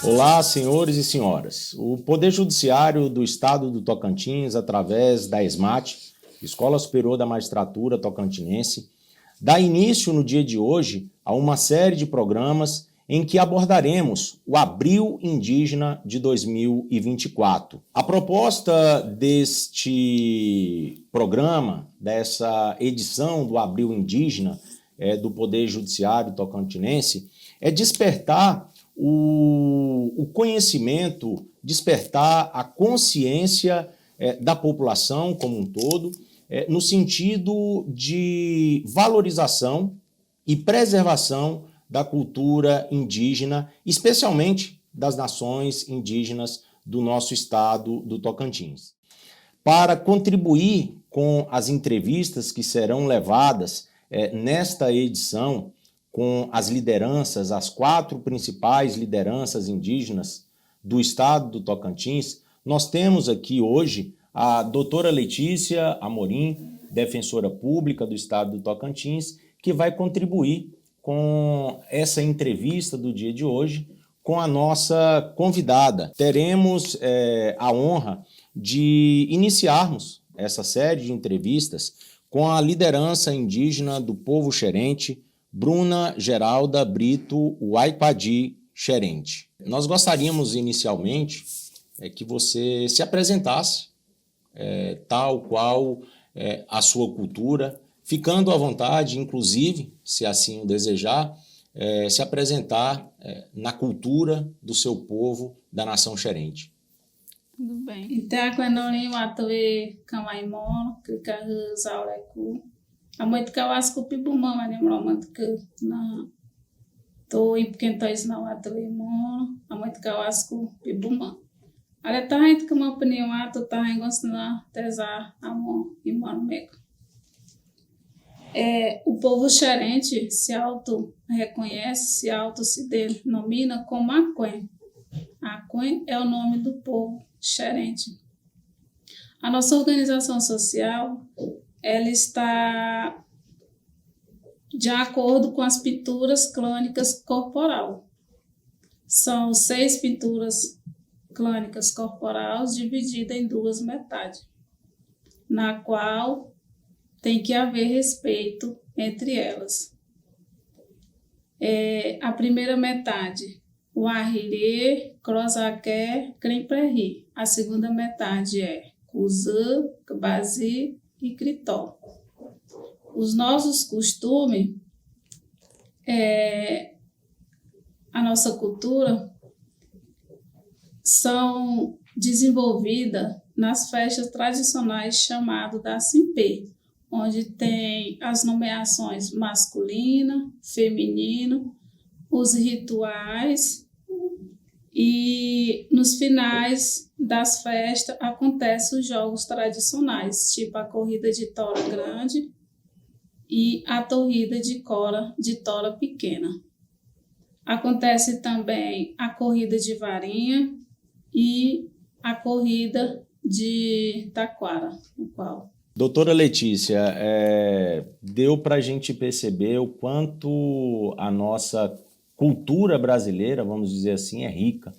Olá, senhores e senhoras. O Poder Judiciário do Estado do Tocantins, através da ESMAT, Escola Superior da Magistratura Tocantinense, dá início no dia de hoje a uma série de programas em que abordaremos o Abril Indígena de 2024. A proposta deste programa, dessa edição do Abril Indígena do Poder Judiciário Tocantinense, é despertar o conhecimento, despertar a consciência da população como um todo, no sentido de valorização e preservação da cultura indígena, especialmente das nações indígenas do nosso estado do Tocantins. Para contribuir com as entrevistas que serão levadas nesta edição com as lideranças, as 4 principais lideranças indígenas do estado do Tocantins, nós temos aqui hoje a doutora Letícia Amorim, defensora pública do estado do Tocantins, que vai contribuir com essa entrevista do dia de hoje com a nossa convidada. Teremos a honra de iniciarmos essa série de entrevistas com a liderança indígena do povo xerente, Bruna Geralda Brito Waipadi Xerente. Nós gostaríamos inicialmente que você se apresentasse, tal qual a sua cultura, ficando à vontade, inclusive, se assim o desejar, se apresentar na cultura do seu povo, da nação xerente. Tudo bem. Então, quando eu matei Kamaimon, que carrega Zaurecu, a muito que eu acho que o Pibumã, mas lembro muito que na tô em pequeno tois não atoi mon, a muito que eu acho que o Pibumã. Olha, tá gente que uma opinião ato tá em gosto na tesar amor e mormego. O povo xerente se auto-reconhece, se auto-se denomina como Aquém. Aquém é o nome do povo xerente. A nossa organização social, ela está de acordo com as pinturas clânicas corporal. São 6 pinturas clânicas corporais divididas em 2 metades, na qual tem que haver respeito entre elas. A primeira metade, o Arrirê, Crozaqué, Cremprerri. A segunda metade é Cuzã, Kbazi e Critó. Os nossos costumes, a nossa cultura, são desenvolvidas nas festas tradicionais chamadas da Simpê, onde tem as nomeações masculino, feminino, os rituais, e nos finais das festas acontecem os jogos tradicionais, tipo a corrida de tora grande e a corrida de tora pequena. Acontece também a corrida de varinha e a corrida de taquara, no qual... Doutora Letícia, deu para a gente perceber o quanto a nossa cultura brasileira, vamos dizer assim, é rica.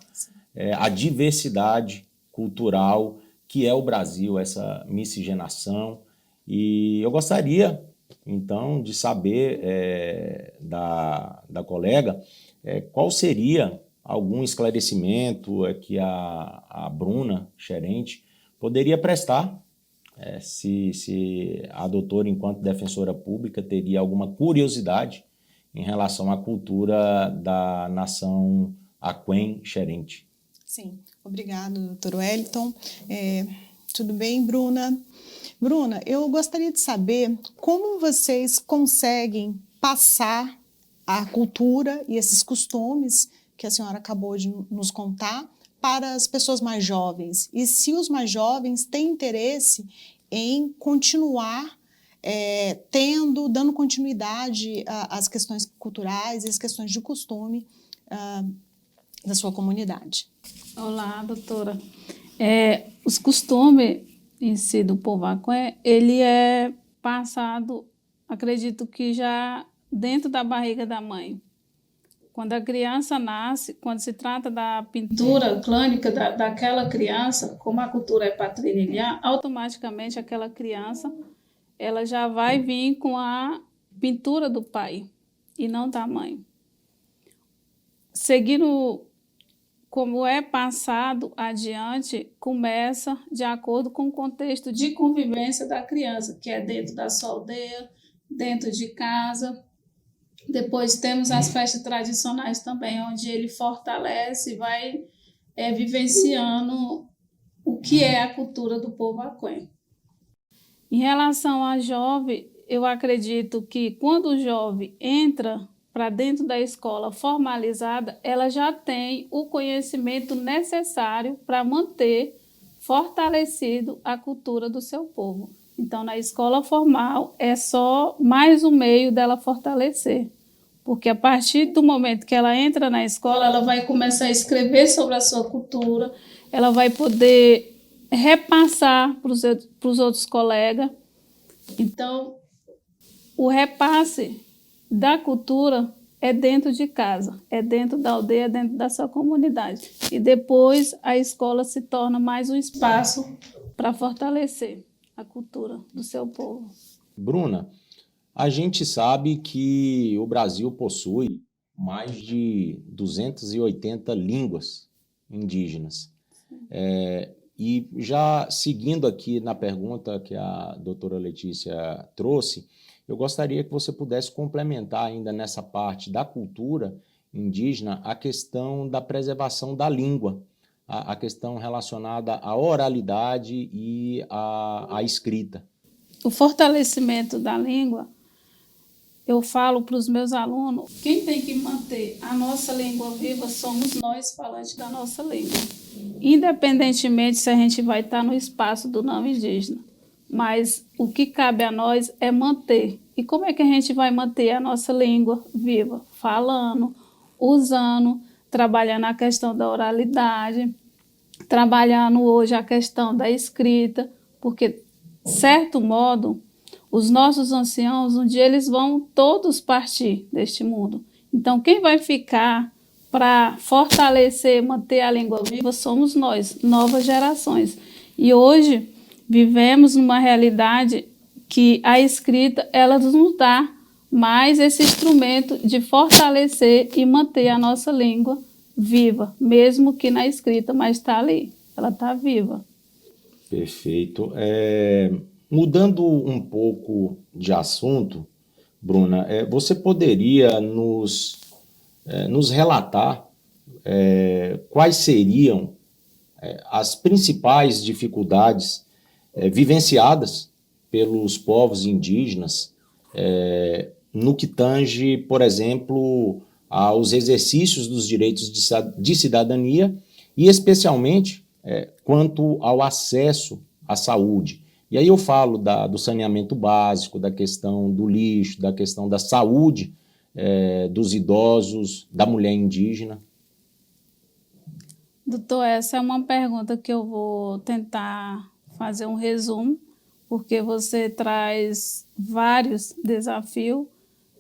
A diversidade cultural que é o Brasil, essa miscigenação. E eu gostaria, então, de saber da colega qual seria algum esclarecimento que a Bruna Xerente poderia prestar, se a doutora, enquanto defensora pública, teria alguma curiosidade em relação à cultura da nação Aquém Xerente. Sim, obrigado, doutor Wellington. Tudo bem, Bruna? Bruna, eu gostaria de saber como vocês conseguem passar a cultura e esses costumes que a senhora acabou de nos contar para as pessoas mais jovens, e se os mais jovens têm interesse em continuar dando continuidade às questões culturais e às questões de costume da sua comunidade. Olá, doutora. Os costumes em si do povo Aquém, ele é passado, acredito que já dentro da barriga da mãe. Quando a criança nasce, quando se trata da pintura clânica daquela criança, como a cultura é patrilinear, automaticamente aquela criança ela já vai vir com a pintura do pai e não da mãe. Seguindo como é passado adiante, começa de acordo com o contexto de convivência da criança, que é dentro da sua aldeia, dentro de casa. Depois temos as festas tradicionais também, onde ele fortalece e vai vivenciando o que é a cultura do povo aquém. Em relação a jovem, eu acredito que quando o jovem entra para dentro da escola formalizada, ela já tem o conhecimento necessário para manter fortalecido a cultura do seu povo. Então, na escola formal, é só mais um meio dela fortalecer. Porque a partir do momento que ela entra na escola, ela vai começar a escrever sobre a sua cultura, ela vai poder repassar para os outros colegas. Então, o repasse da cultura é dentro de casa, é dentro da aldeia, é dentro da sua comunidade. E depois a escola se torna mais um espaço para fortalecer a cultura do seu povo. Bruna, a gente sabe que o Brasil possui mais de 280 línguas indígenas. E já seguindo aqui na pergunta que a doutora Letícia trouxe, eu gostaria que você pudesse complementar ainda nessa parte da cultura indígena a questão da preservação da língua, a questão relacionada à oralidade e à escrita. O fortalecimento da língua, eu falo para os meus alunos, quem tem que manter a nossa língua viva somos nós, falantes da nossa língua. Independentemente se a gente vai estar no espaço do não indígena. Mas o que cabe a nós é manter. E como é que a gente vai manter a nossa língua viva? Falando, usando, trabalhando a questão da oralidade, trabalhando hoje a questão da escrita, porque, de certo modo, os nossos anciãos, um dia eles vão todos partir deste mundo. Então, quem vai ficar para fortalecer, manter a língua viva somos nós, novas gerações. E hoje vivemos numa realidade que a escrita ela nos dá mais esse instrumento de fortalecer e manter a nossa língua viva, mesmo que na escrita, mas está ali, ela está viva. Perfeito. Mudando um pouco de assunto, Bruna, você poderia nos relatar quais seriam as principais dificuldades vivenciadas pelos povos indígenas no que tange, por exemplo, aos exercícios dos direitos de cidadania e especialmente quanto ao acesso à saúde. E aí eu falo do saneamento básico, da questão do lixo, da questão da saúde dos idosos, da mulher indígena. Doutor, essa é uma pergunta que eu vou tentar fazer um resumo, porque você traz vários desafios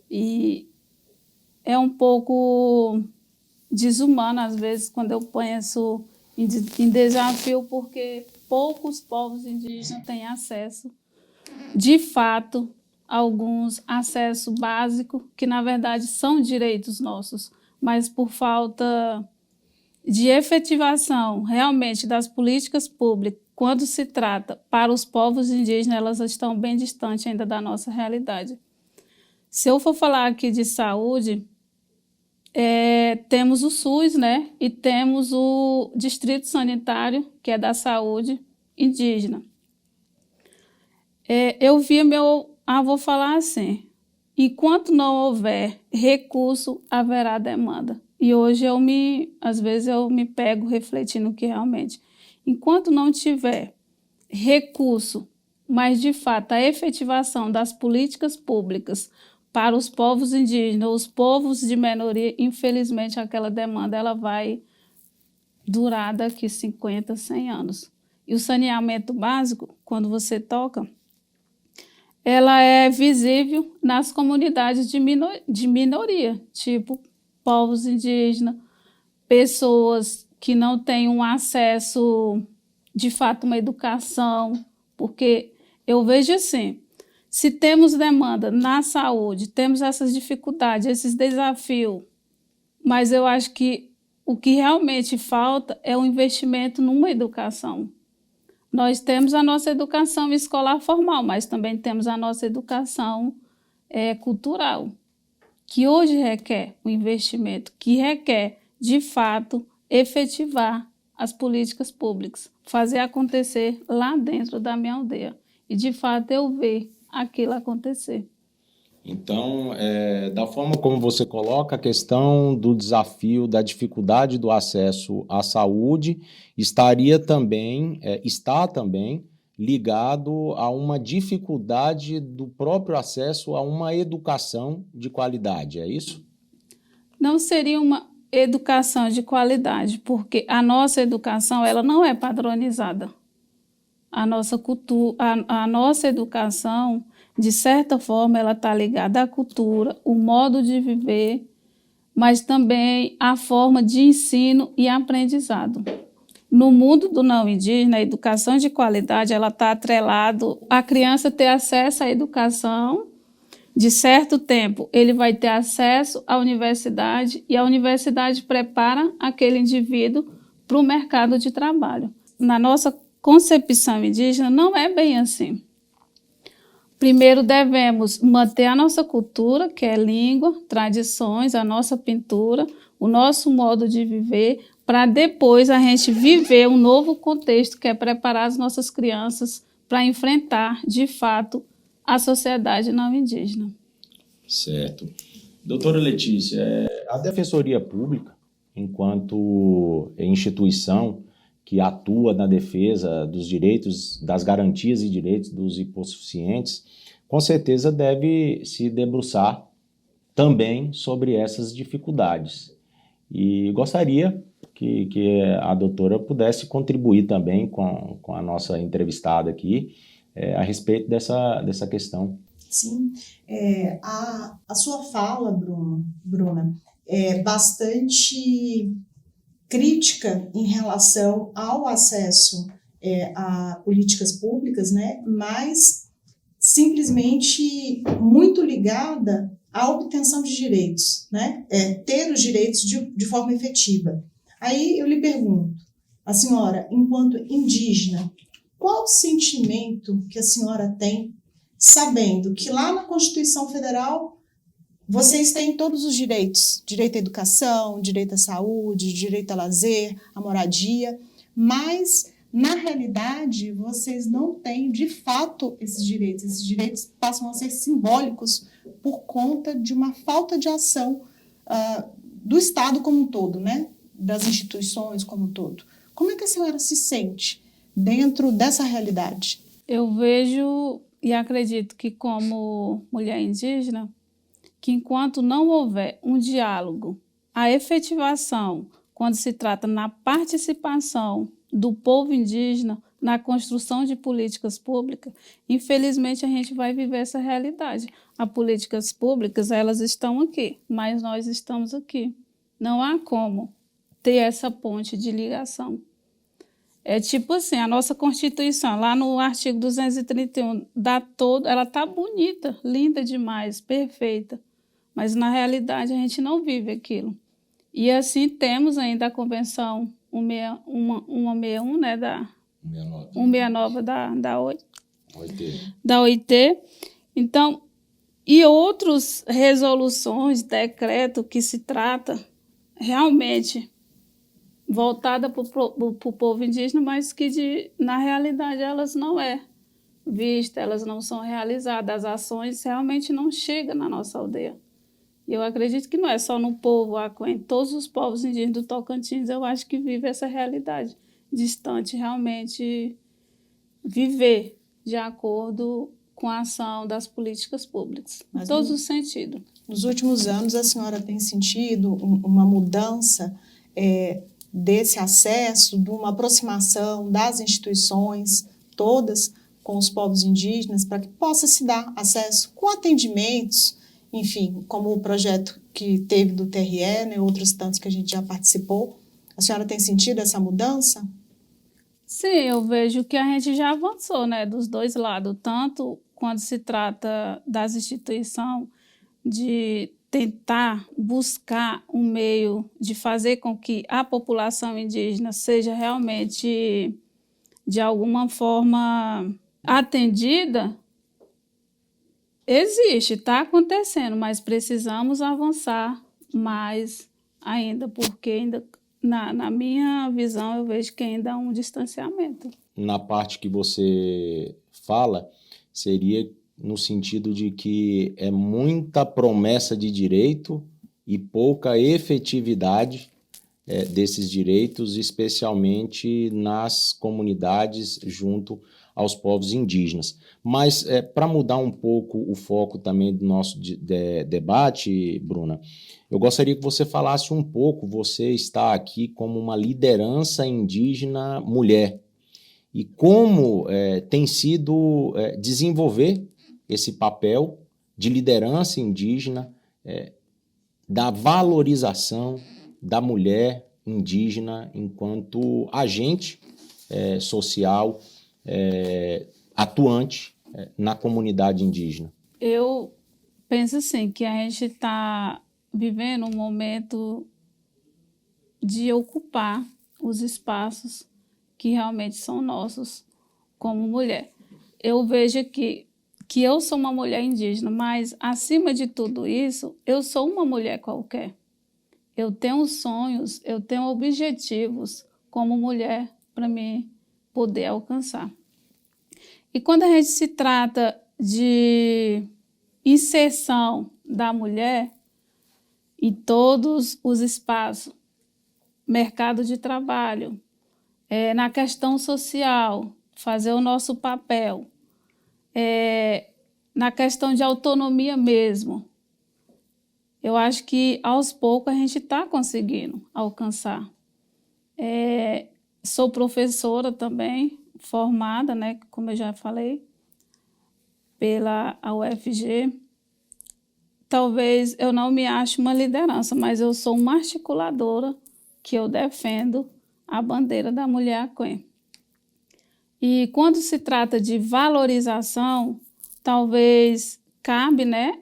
e é um pouco desumano, às vezes, quando eu penso em desafio, porque poucos povos indígenas têm acesso, de fato, alguns acesso básico, que na verdade são direitos nossos, mas por falta de efetivação realmente das políticas públicas, quando se trata para os povos indígenas, elas estão bem distantes ainda da nossa realidade. Se eu for falar aqui de saúde, temos o SUS, né? E temos o Distrito Sanitário, que é da saúde indígena. Vou falar assim, enquanto não houver recurso, haverá demanda. E hoje às vezes eu me pego refletindo que realmente, enquanto não tiver recurso, mas de fato a efetivação das políticas públicas para os povos indígenas, os povos de minoria, infelizmente aquela demanda ela vai durar daqui 50, 100 anos. E o saneamento básico, quando você toca, ela é visível nas comunidades de minoria, tipo povos indígenas, pessoas que não têm um acesso, de fato, a uma educação, porque eu vejo assim, se temos demanda na saúde, temos essas dificuldades, esses desafios, mas eu acho que o que realmente falta é o investimento numa educação. Nós temos a nossa educação escolar formal, mas também temos a nossa educação cultural, que hoje requer um investimento, que requer, de fato, efetivar as políticas públicas, fazer acontecer lá dentro da minha aldeia. E, de fato, eu ver aquilo acontecer. Então, da forma como você coloca a questão do desafio, da dificuldade do acesso à saúde, está também ligado a uma dificuldade do próprio acesso a uma educação de qualidade, é isso? Não seria uma educação de qualidade, porque a nossa educação ela não é padronizada. A nossa educação, de certa forma, ela está ligada à cultura, o modo de viver, mas também à forma de ensino e aprendizado. No mundo do não indígena, a educação de qualidade ela está atrelado à criança ter acesso à educação. De certo tempo, ele vai ter acesso à universidade e a universidade prepara aquele indivíduo para o mercado de trabalho. Na nossa concepção indígena, não é bem assim. Primeiro, devemos manter a nossa cultura, que é língua, tradições, a nossa pintura, o nosso modo de viver, para depois a gente viver um novo contexto, que é preparar as nossas crianças para enfrentar, de fato, a sociedade não indígena. Certo. Doutora Letícia, a Defensoria Pública, enquanto instituição que atua na defesa dos direitos, das garantias e direitos dos hipossuficientes, com certeza deve se debruçar também sobre essas dificuldades. E gostaria que a doutora pudesse contribuir também com a nossa entrevistada aqui a respeito dessa questão. Sim, a sua fala, Bruna, é bastante crítica em relação ao acesso a políticas públicas, né? Mas simplesmente muito ligada à obtenção de direitos, né? Ter os direitos de forma efetiva. Aí eu lhe pergunto, a senhora, enquanto indígena, qual o sentimento que a senhora tem sabendo que lá na Constituição Federal vocês têm todos os direitos, direito à educação, direito à saúde, direito a lazer, à moradia, mas na realidade vocês não têm de fato esses direitos passam a ser simbólicos por conta de uma falta de ação do Estado como um todo, né? Das instituições como um todo. Como é que a senhora se sente dentro dessa realidade? Eu vejo e acredito que, como mulher indígena, que enquanto não houver um diálogo, a efetivação, quando se trata na participação do povo indígena na construção de políticas públicas, infelizmente a gente vai viver essa realidade. As políticas públicas, elas estão aqui, mas nós estamos aqui. Não há como ter essa ponte de ligação. É tipo assim, a nossa Constituição, lá no artigo 231, ela está bonita, linda demais, perfeita, mas na realidade a gente não vive aquilo. E assim temos ainda a Convenção 161, né, 169 da OIT. Então, e outras resoluções, decreto que se trata realmente voltada para o povo indígena, mas que na realidade elas não é vista, elas não são realizadas, as ações realmente não chegam na nossa aldeia. E eu acredito que não é só no povo Aquém, todos os povos indígenas do Tocantins, eu acho que vivem essa realidade distante, realmente viver de acordo com a ação das políticas públicas, em todos os sentidos. Nos últimos anos, a senhora tem sentido uma mudança desse acesso, de uma aproximação das instituições todas com os povos indígenas, para que possa se dar acesso com atendimentos, enfim, como o projeto que teve do TRE, né, outros tantos que a gente já participou. A senhora tem sentido essa mudança? Sim, eu vejo que a gente já avançou, né, dos dois lados, tanto quando se trata das instituições de tentar buscar um meio de fazer com que a população indígena seja realmente, de alguma forma, atendida. Existe, está acontecendo, mas precisamos avançar mais ainda, porque ainda, na minha visão, eu vejo que ainda há um distanciamento. Na parte que você fala, seria no sentido de que é muita promessa de direito e pouca efetividade desses direitos, especialmente nas comunidades junto aos povos indígenas. Mas, para mudar um pouco o foco também do nosso debate, Bruna, eu gostaria que você falasse um pouco, você está aqui como uma liderança indígena mulher, e como tem sido desenvolver esse papel de liderança indígena, da valorização da mulher indígena enquanto agente social atuante na comunidade indígena. Eu penso assim, que a gente está vivendo um momento de ocupar os espaços que realmente são nossos como mulher. Eu vejo que eu sou uma mulher indígena, mas acima de tudo isso, eu sou uma mulher qualquer. Eu tenho sonhos, eu tenho objetivos como mulher para mim poder alcançar. E quando a gente se trata de inserção da mulher em todos os espaços, mercado de trabalho, na questão social, fazer o nosso papel, na questão de autonomia mesmo, eu acho que aos poucos a gente está conseguindo alcançar. Sou professora também, formada, né, como eu já falei, pela UFG. Talvez eu não me ache uma liderança, mas eu sou uma articuladora que eu defendo a bandeira da mulher aquém. E quando se trata de valorização, talvez cabe, né,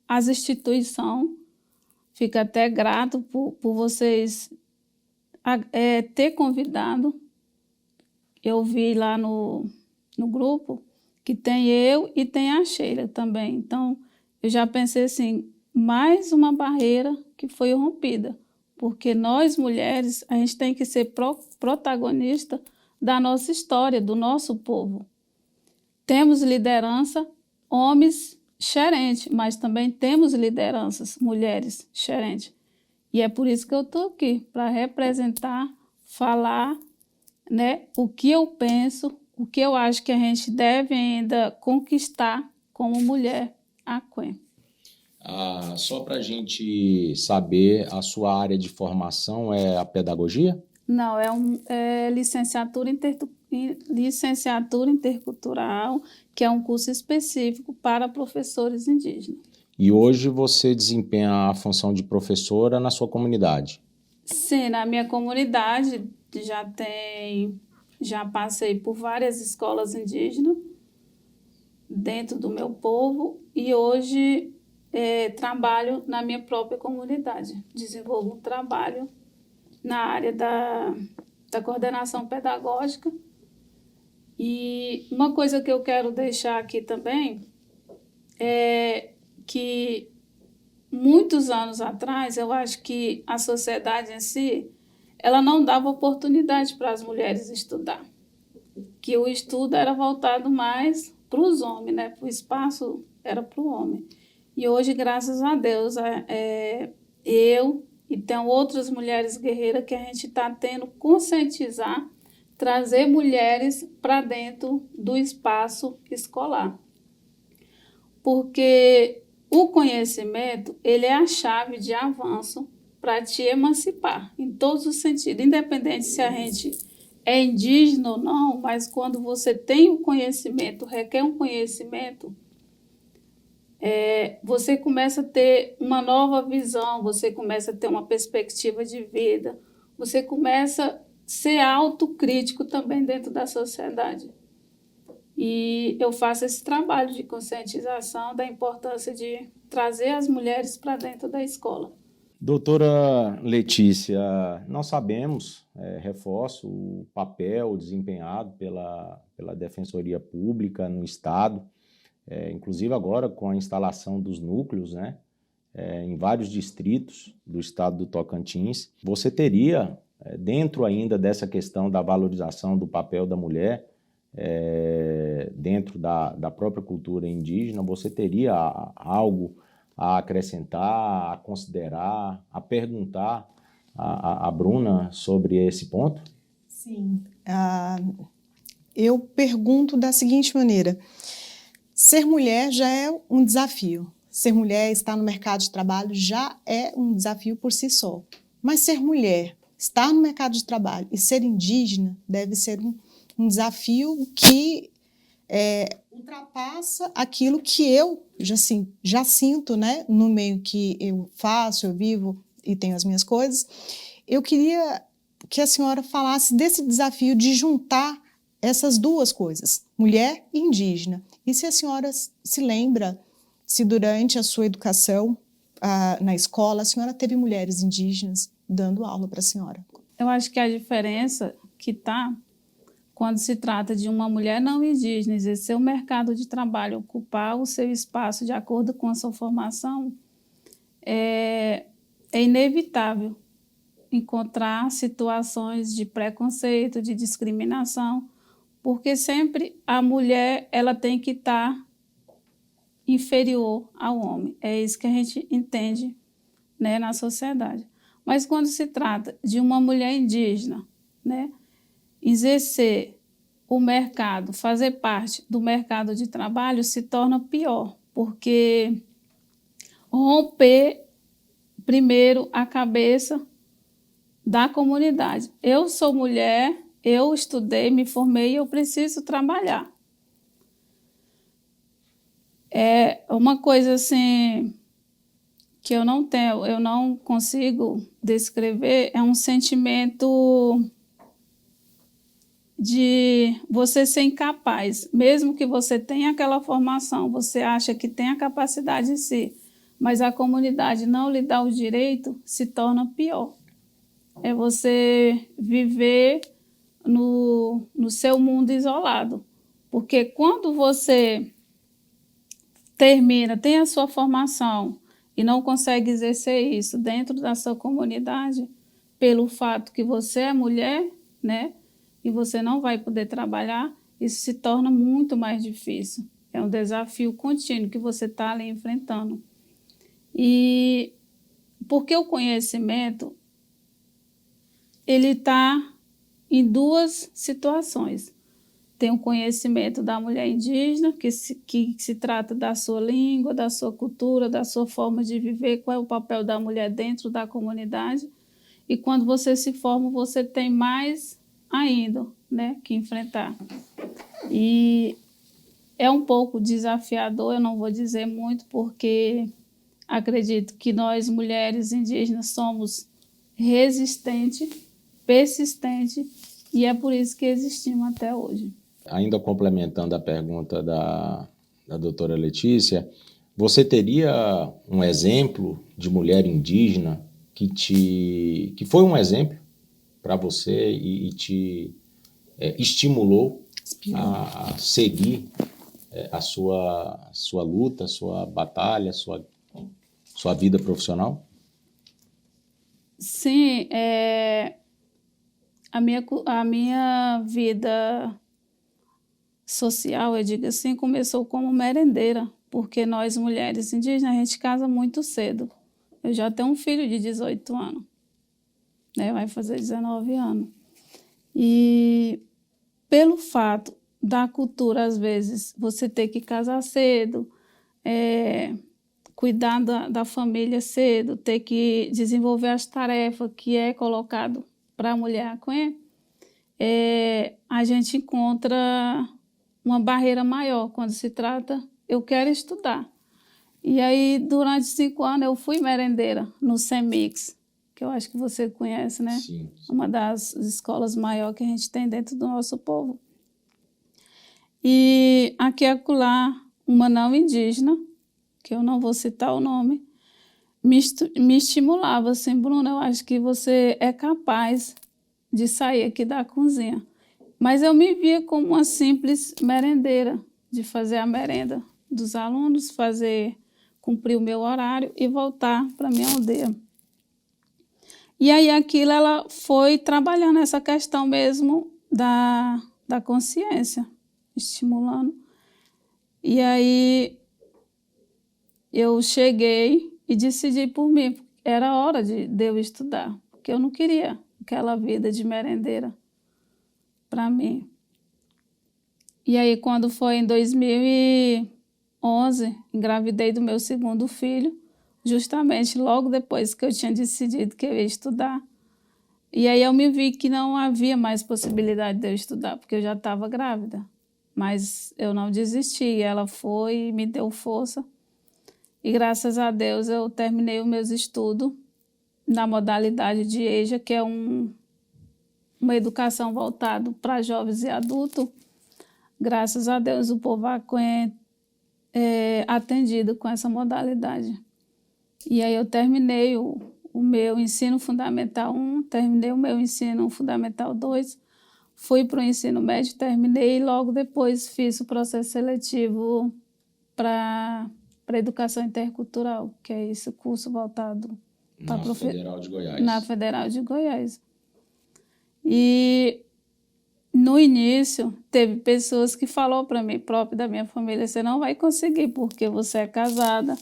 as instituições, fico até grato por vocês ter convidado. Eu vi lá no grupo que tem eu e tem a Sheila também. Então, eu já pensei assim, mais uma barreira que foi rompida, porque nós, mulheres, a gente tem que ser protagonista da nossa história, do nosso povo. Temos liderança, homens xerentes, mas também temos lideranças, mulheres xerentes. E é por isso que eu estou aqui, para representar, falar, né, o que eu penso, o que eu acho que a gente deve ainda conquistar como mulher aquém. Só para a gente saber, a sua área de formação é a pedagogia? Não, é licenciatura intercultural, que é um curso específico para professores indígenas. E hoje você desempenha a função de professora na sua comunidade? Sim, na minha comunidade já passei por várias escolas indígenas dentro do meu povo e hoje trabalho na minha própria comunidade. Desenvolvo um trabalho na área da coordenação pedagógica. E uma coisa que eu quero deixar aqui também é que muitos anos atrás, eu acho que a sociedade em si, ela não dava oportunidade para as mulheres estudar. Que o estudo era voltado mais para os homens, né? O espaço era para o homem. E hoje, graças a Deus, eu e tem outras mulheres guerreiras que a gente está tendo conscientizar, trazer mulheres para dentro do espaço escolar. Porque o conhecimento, ele é a chave de avanço para te emancipar, em todos os sentidos, independente se a gente é indígena ou não, mas quando você tem um conhecimento, requer um conhecimento, você começa a ter uma nova visão, você começa a ter uma perspectiva de vida, você começa a ser autocrítico também dentro da sociedade. E eu faço esse trabalho de conscientização da importância de trazer as mulheres para dentro da escola. Doutora Letícia, nós sabemos, reforço, o papel desempenhado pela Defensoria Pública no Estado, inclusive agora com a instalação dos núcleos, né, em vários distritos do estado do Tocantins. Você teria, dentro ainda dessa questão da valorização do papel da mulher, dentro da própria cultura indígena, você teria algo a acrescentar, a considerar, a perguntar a Bruna sobre esse ponto? Sim. Eu pergunto da seguinte maneira: ser mulher já é um desafio. Ser mulher, estar no mercado de trabalho já é um desafio por si só. Mas ser mulher, estar no mercado de trabalho e ser indígena deve ser um desafio que ultrapassa aquilo que eu já sinto, né, no meio que eu faço, eu vivo e tenho as minhas coisas. Eu queria que a senhora falasse desse desafio de juntar essas duas coisas, mulher e indígena. E se a senhora se lembra, se durante a sua educação na escola, a senhora teve mulheres indígenas dando aula para a senhora? Eu acho que a diferença que está quando se trata de uma mulher não indígena exercer o mercado de trabalho, ocupar o seu espaço de acordo com a sua formação, é inevitável encontrar situações de preconceito, de discriminação, porque sempre a mulher ela tem que estar inferior ao homem. É isso que a gente entende, né, na sociedade. Mas quando se trata de uma mulher indígena, né, exercer o mercado, fazer parte do mercado de trabalho se torna pior, porque romper primeiro a cabeça da comunidade. Eu sou mulher, eu estudei, me formei e eu preciso trabalhar. É uma coisa assim que eu não consigo descrever, é um sentimento de você ser incapaz, mesmo que você tenha aquela formação, você acha que tem a capacidade em si, mas a comunidade não lhe dá o direito, se torna pior. É você viver no seu mundo isolado, porque quando você tem a sua formação e não consegue exercer isso dentro da sua comunidade, pelo fato que você é mulher, né? E você não vai poder trabalhar, isso se torna muito mais difícil. É um desafio contínuo que você está ali enfrentando. E porque o conhecimento, ele está em duas situações. Tem o conhecimento da mulher indígena, que se trata da sua língua, da sua cultura, da sua forma de viver, qual é o papel da mulher dentro da comunidade. E quando você se forma, você tem mais ainda, né, que enfrentar. E é um pouco desafiador, eu não vou dizer muito, porque acredito que nós, mulheres indígenas, somos resistentes, persistentes, e é por isso que existimos até hoje. Ainda complementando a pergunta da doutora Letícia, você teria um exemplo de mulher indígena que foi um exemplo para você e te estimulou a seguir a sua luta, a sua batalha, a sua vida profissional? Sim, a minha vida social, eu digo assim, começou como merendeira, porque nós mulheres indígenas, a gente casa muito cedo. Eu já tenho um filho de 18 anos, né? Vai fazer 19 anos. E pelo fato da cultura, às vezes, você ter que casar cedo, cuidar da família cedo, ter que desenvolver as tarefas que é colocado para a mulher, a gente encontra uma barreira maior quando se trata, eu quero estudar. E aí, durante 5 anos, eu fui merendeira no CEMIX, que eu acho que você conhece, né? Sim. Uma das escolas maiores que a gente tem dentro do nosso povo. E aqui e acolá, uma não indígena, que eu não vou citar o nome, me estimulava assim: Bruna, eu acho que você é capaz de sair aqui da cozinha. Mas eu me via como uma simples merendeira, de fazer a merenda dos alunos, cumprir o meu horário e voltar para a minha aldeia. E aí aquilo ela foi trabalhando essa questão mesmo da consciência, estimulando. E aí eu cheguei e decidi por mim, era hora de eu estudar, porque eu não queria aquela vida de merendeira para mim. E aí, quando foi em 2011, engravidei do meu segundo filho, justamente logo depois que eu tinha decidido que eu ia estudar. E aí eu me vi que não havia mais possibilidade de eu estudar, porque eu já estava grávida. Mas eu não desisti, ela foi e me deu força. E graças a Deus eu terminei os meus estudos na modalidade de EJA, que é uma educação voltada para jovens e adultos. Graças a Deus, o povo é atendido com essa modalidade. E aí eu terminei o meu ensino fundamental 1, terminei o meu ensino fundamental 2, fui para o ensino médio, terminei e logo depois fiz o processo seletivo para educação intercultural, que é esse curso voltado Na Federal de Goiás. Na Federal de Goiás. E no início, teve pessoas que falaram para mim, próprio da minha família: você não vai conseguir porque você é casada,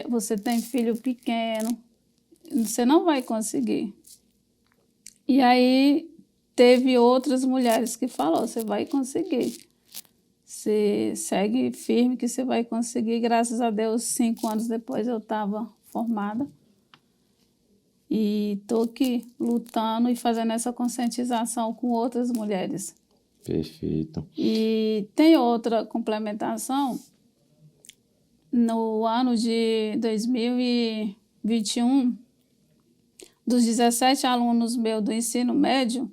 você tem filho pequeno, você não vai conseguir. E aí teve outras mulheres que falaram: você vai conseguir, você segue firme que você vai conseguir. Graças a Deus, 5 anos depois eu estava formada. E estou aqui lutando e fazendo essa conscientização com outras mulheres. Perfeito. E tem outra complementação. No ano de 2021, dos 17 alunos meus do ensino médio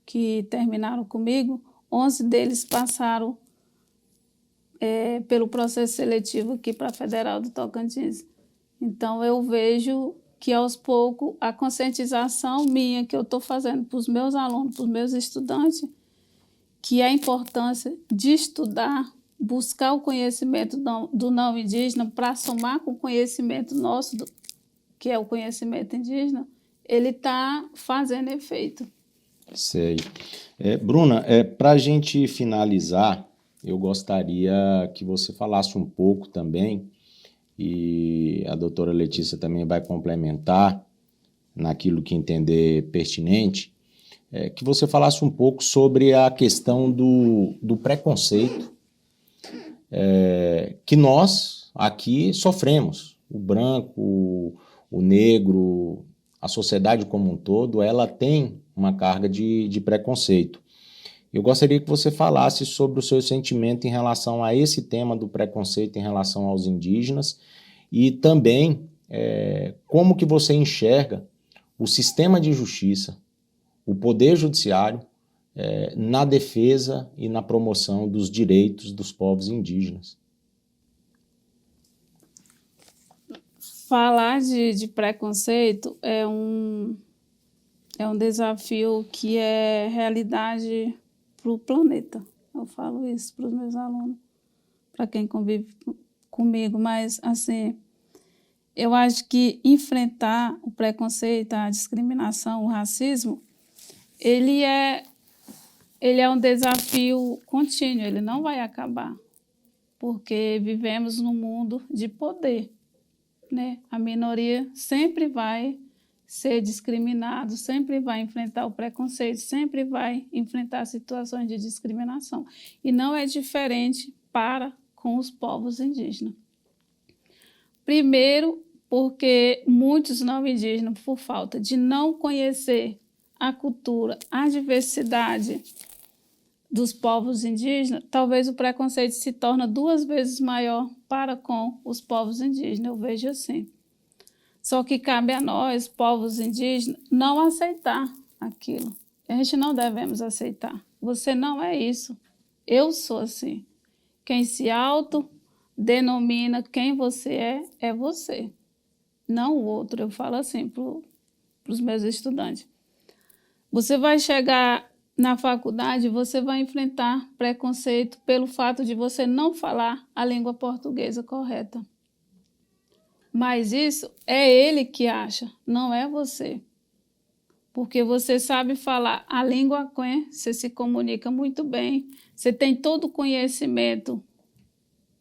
que terminaram comigo, 11 deles passaram pelo processo seletivo aqui para a Federal do Tocantins. Então, eu vejo que, aos poucos, a conscientização minha que eu estou fazendo para os meus alunos, para os meus estudantes, que é a importância de estudar, buscar o conhecimento do não indígena para somar com o conhecimento nosso, que é o conhecimento indígena, ele está fazendo efeito. Sei. Bruna, para a gente finalizar, eu gostaria que você falasse um pouco também, e a doutora Letícia também vai complementar naquilo que entender pertinente, que você falasse um pouco sobre a questão do preconceito que nós aqui sofremos. O branco, o negro, a sociedade como um todo, ela tem uma carga de preconceito. Eu gostaria que você falasse sobre o seu sentimento em relação a esse tema do preconceito em relação aos indígenas e também como que você enxerga o sistema de justiça, o poder judiciário na defesa e na promoção dos direitos dos povos indígenas. Falar de preconceito é um desafio que é realidade para o planeta. Eu falo isso para os meus alunos, para quem convive comigo, mas assim, eu acho que enfrentar o preconceito, a discriminação, o racismo, ele é um desafio contínuo, ele não vai acabar, porque vivemos num mundo de poder, né? A minoria sempre vai ser discriminado, sempre vai enfrentar o preconceito, sempre vai enfrentar situações de discriminação. E não é diferente com os povos indígenas. Primeiro, porque muitos não indígenas, por falta de não conhecer a cultura, a diversidade dos povos indígenas, talvez o preconceito se torne 2 vezes maior para com os povos indígenas, eu vejo assim. Só que cabe a nós, povos indígenas, não aceitar aquilo. A gente não devemos aceitar. Você não é isso. Eu sou assim. Quem se autodenomina quem você é você, não o outro. Eu falo assim para os meus estudantes. Você vai chegar na faculdade, você vai enfrentar preconceito pelo fato de você não falar a língua portuguesa correta. Mas isso é ele que acha, não é você. Porque você sabe falar a língua aquém, você se comunica muito bem, você tem todo o conhecimento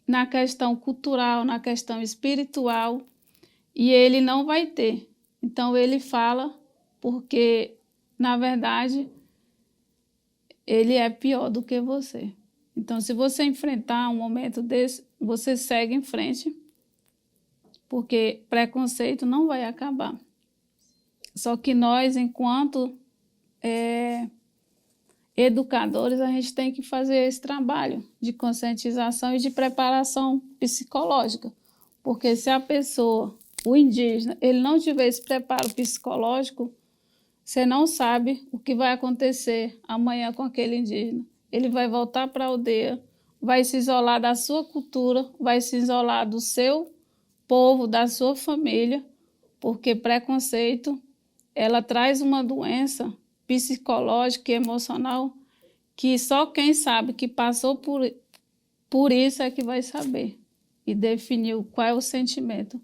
na questão cultural, na questão espiritual, e ele não vai ter. Então, ele fala porque, na verdade, ele é pior do que você. Então, se você enfrentar um momento desse, você segue em frente, porque preconceito não vai acabar. Só que nós, enquanto educadores, a gente tem que fazer esse trabalho de conscientização e de preparação psicológica. Porque se a pessoa, o indígena, ele não tiver esse preparo psicológico, você não sabe o que vai acontecer amanhã com aquele indígena. Ele vai voltar para a aldeia, vai se isolar da sua cultura, vai se isolar do seu povo, da sua família, porque preconceito, ela traz uma doença psicológica e emocional que só quem sabe que passou por isso é que vai saber e definir qual é o sentimento.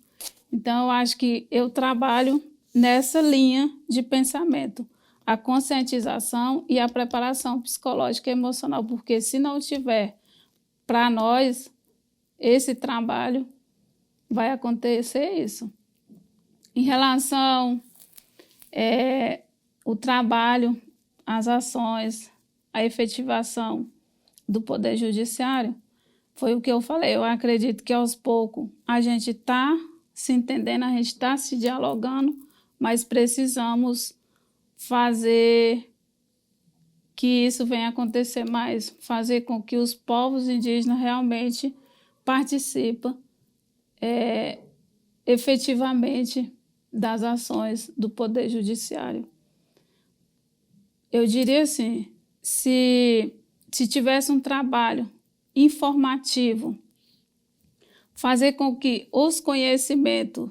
Então, eu acho que eu trabalho nessa linha de pensamento, a conscientização e a preparação psicológica e emocional, porque se não tiver para nós esse trabalho, vai acontecer isso. Em relação o trabalho, as ações, a efetivação do Poder Judiciário, foi o que eu falei. Eu acredito que aos poucos a gente está se entendendo, a gente está se dialogando, mas precisamos fazer que isso venha acontecer mais, fazer com que os povos indígenas realmente participem efetivamente das ações do Poder Judiciário. Eu diria assim, se tivesse um trabalho informativo, fazer com que os conhecimentos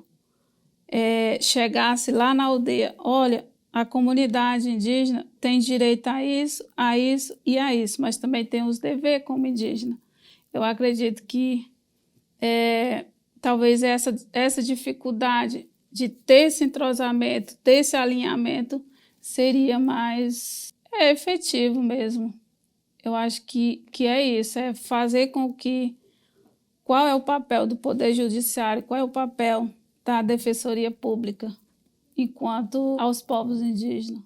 chegassem lá na aldeia, olha, a comunidade indígena tem direito a isso e a isso, mas também tem os deveres como indígena. Eu acredito que talvez essa dificuldade de ter esse entrosamento, ter esse alinhamento, seria mais efetivo mesmo. Eu acho que é isso, é fazer com que... Qual é o papel do Poder Judiciário, qual é o papel da Defensoria Pública enquanto aos povos indígenas.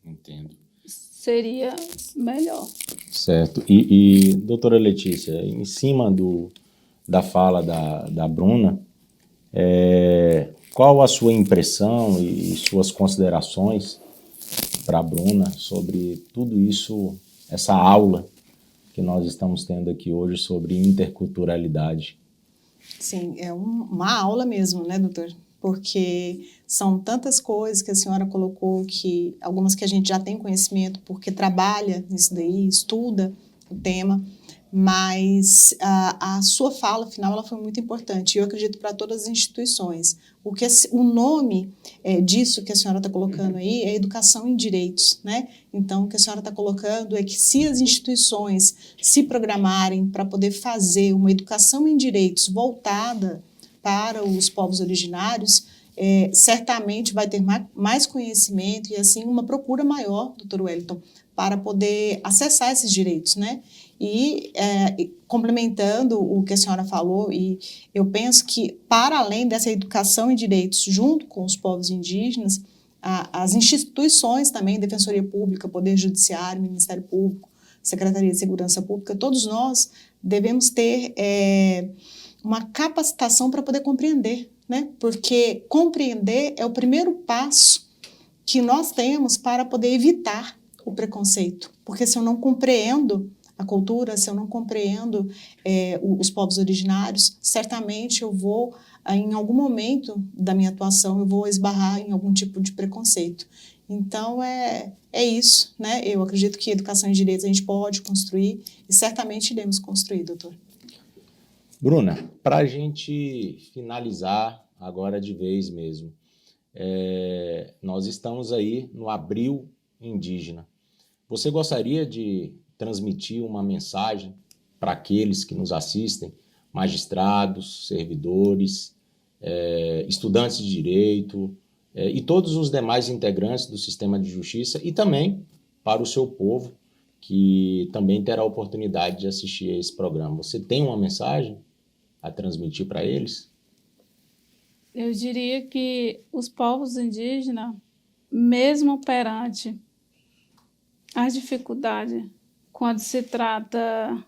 Entendo. Seria melhor. Certo. E doutora Letícia, em cima da fala da Bruna, qual a sua impressão e suas considerações para a Bruna sobre tudo isso, essa aula que nós estamos tendo aqui hoje sobre interculturalidade? Sim, é uma aula mesmo, né, doutor? Porque são tantas coisas que a senhora colocou, que algumas que a gente já tem conhecimento, porque trabalha nisso daí, estuda o tema, mas a sua fala final ela foi muito importante, e eu acredito para todas as instituições. O nome disso que a senhora está colocando aí é educação em direitos, né? Então, o que a senhora está colocando é que se as instituições se programarem para poder fazer uma educação em direitos voltada para os povos originários, certamente vai ter mais conhecimento e, assim, uma procura maior, doutor Wellington, para poder acessar esses direitos, né? E complementando o que a senhora falou, e eu penso que, para além dessa educação em direitos junto com os povos indígenas, as instituições também, Defensoria Pública, Poder Judiciário, Ministério Público, Secretaria de Segurança Pública, todos nós devemos ter uma capacitação para poder compreender, né? Porque compreender é o primeiro passo que nós temos para poder evitar o preconceito, porque se eu não compreendo a cultura, se eu não compreendo os povos originários, certamente eu vou, em algum momento da minha atuação, eu vou esbarrar em algum tipo de preconceito. Então, é isso, né? Eu acredito que educação em direitos a gente pode construir e certamente iremos construir, doutor. Bruna, para a gente finalizar agora de vez mesmo, nós estamos aí no Abril Indígena. Você gostaria de transmitir uma mensagem para aqueles que nos assistem, magistrados, servidores, estudantes de direito e todos os demais integrantes do sistema de justiça e também para o seu povo, que também terá a oportunidade de assistir a esse programa. Você tem uma mensagem a transmitir para eles? Eu diria que os povos indígenas, mesmo perante a dificuldade, quando se trata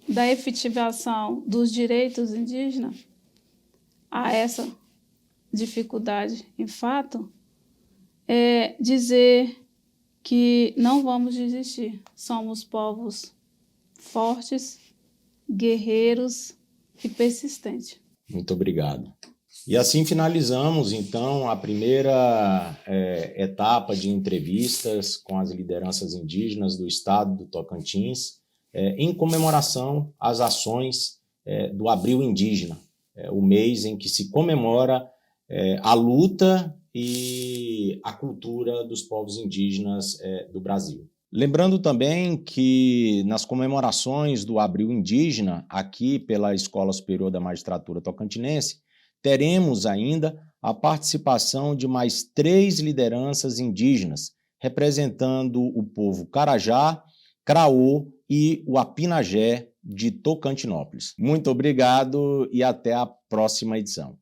da efetivação dos direitos indígenas, a essa dificuldade, em fato, é dizer que não vamos desistir. Somos povos fortes, guerreiros e persistentes. Muito obrigado. E assim finalizamos, então, a primeira etapa de entrevistas com as lideranças indígenas do estado do Tocantins, em comemoração às ações do Abril Indígena, o mês em que se comemora a luta e a cultura dos povos indígenas do Brasil. Lembrando também que nas comemorações do Abril Indígena, aqui pela Escola Superior da Magistratura Tocantinense, teremos ainda a participação de mais 3 lideranças indígenas, representando o povo Carajá, Craô e o Apinagé de Tocantinópolis. Muito obrigado e até a próxima edição.